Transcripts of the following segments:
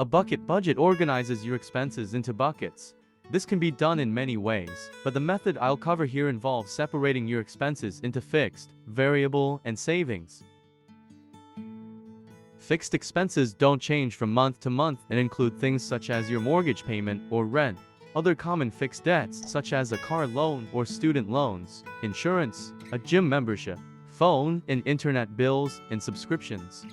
A bucket budget organizes your expenses into buckets. This can be done in many ways, but the method I'll cover here involves separating your expenses into fixed, variable, and savings. Fixed expenses don't change from month to month and include things such as your mortgage payment or rent, other common fixed debts such as a car loan or student loans, insurance, a gym membership, phone and internet bills, and subscriptions.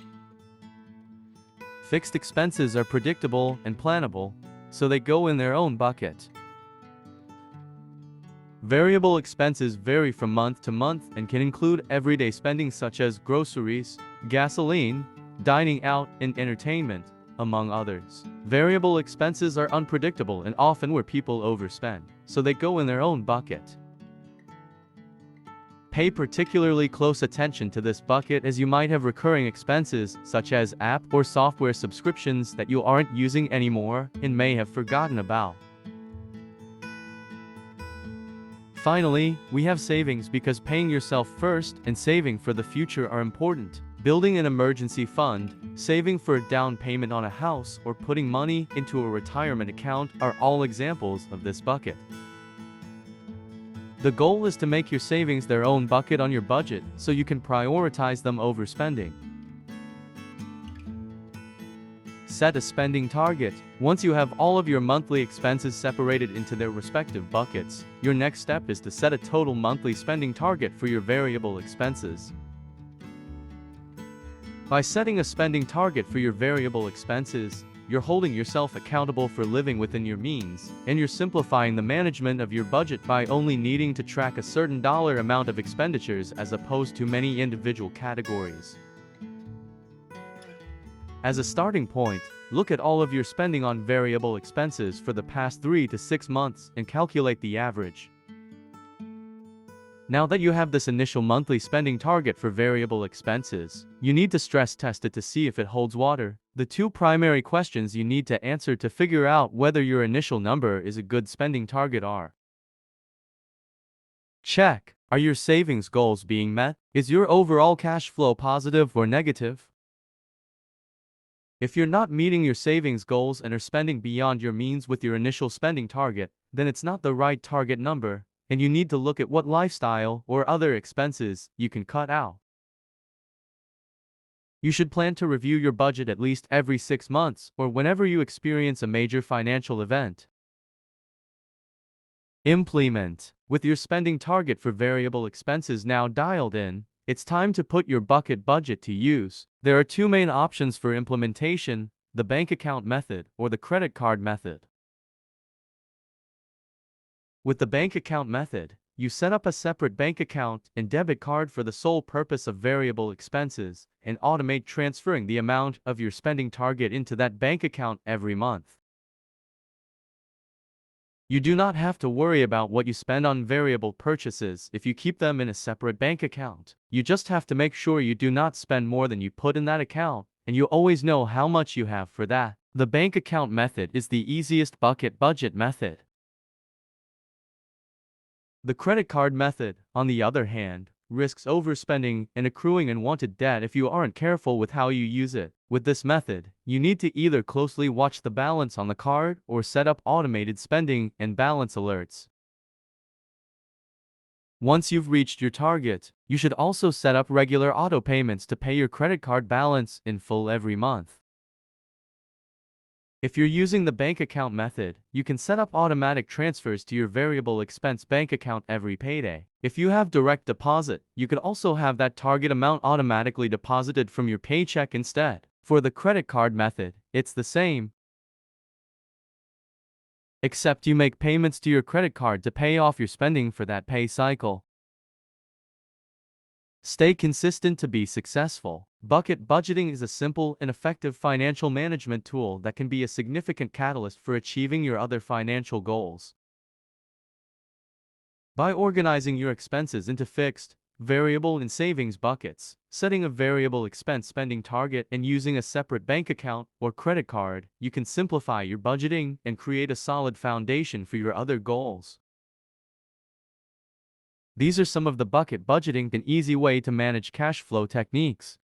Fixed expenses are predictable and plannable, so they go in their own bucket. Variable expenses vary from month to month and can include everyday spending such as groceries, gasoline, dining out, and entertainment, among others. Variable expenses are unpredictable and often where people overspend, so they go in their own bucket. Pay particularly close attention to this bucket as you might have recurring expenses such as app or software subscriptions that you aren't using anymore and may have forgotten about. Finally, we have savings because paying yourself first and saving for the future are important. Building an emergency fund, saving for a down payment on a house, or putting money into a retirement account are all examples of this bucket. The goal is to make your savings their own bucket on your budget so you can prioritize them over spending. Set a spending target. Once you have all of your monthly expenses separated into their respective buckets, your next step is to set a total monthly spending target for your variable expenses. By setting a spending target for your variable expenses, you're holding yourself accountable for living within your means, and you're simplifying the management of your budget by only needing to track a certain dollar amount of expenditures as opposed to many individual categories. As a starting point, look at all of your spending on variable expenses for the past 3 to 6 months and calculate the average. Now that you have this initial monthly spending target for variable expenses, you need to stress test it to see if it holds water. The two primary questions you need to answer to figure out whether your initial number is a good spending target are: check, are your savings goals being met? Is your overall cash flow positive or negative? If you're not meeting your savings goals and are spending beyond your means with your initial spending target, then it's not the right target number, and you need to look at what lifestyle or other expenses you can cut out. You should plan to review your budget at least every 6 months or whenever you experience a major financial event. Implement. With your spending target for variable expenses now dialed in, it's time to put your bucket budget to use. There are two main options for implementation: the bank account method or the credit card method. With the bank account method, you set up a separate bank account and debit card for the sole purpose of variable expenses and automate transferring the amount of your spending target into that bank account every month. You do not have to worry about what you spend on variable purchases if you keep them in a separate bank account. You just have to make sure you do not spend more than you put in that account, and you always know how much you have for that. The bank account method is the easiest bucket budget method. The credit card method, on the other hand, risks overspending and accruing unwanted debt if you aren't careful with how you use it. With this method, you need to either closely watch the balance on the card or set up automated spending and balance alerts. Once you've reached your target, you should also set up regular auto payments to pay your credit card balance in full every month. If you're using the bank account method, you can set up automatic transfers to your variable expense bank account every payday. If you have direct deposit, you could also have that target amount automatically deposited from your paycheck instead. For the credit card method, it's the same, except you make payments to your credit card to pay off your spending for that pay cycle. Stay consistent to be successful. Bucket budgeting is a simple and effective financial management tool that can be a significant catalyst for achieving your other financial goals. By organizing your expenses into fixed, variable, and savings buckets, setting a variable expense spending target, and using a separate bank account or credit card, you can simplify your budgeting and create a solid foundation for your other goals. These are some of the bucket budgeting and easy way to manage cash flow techniques.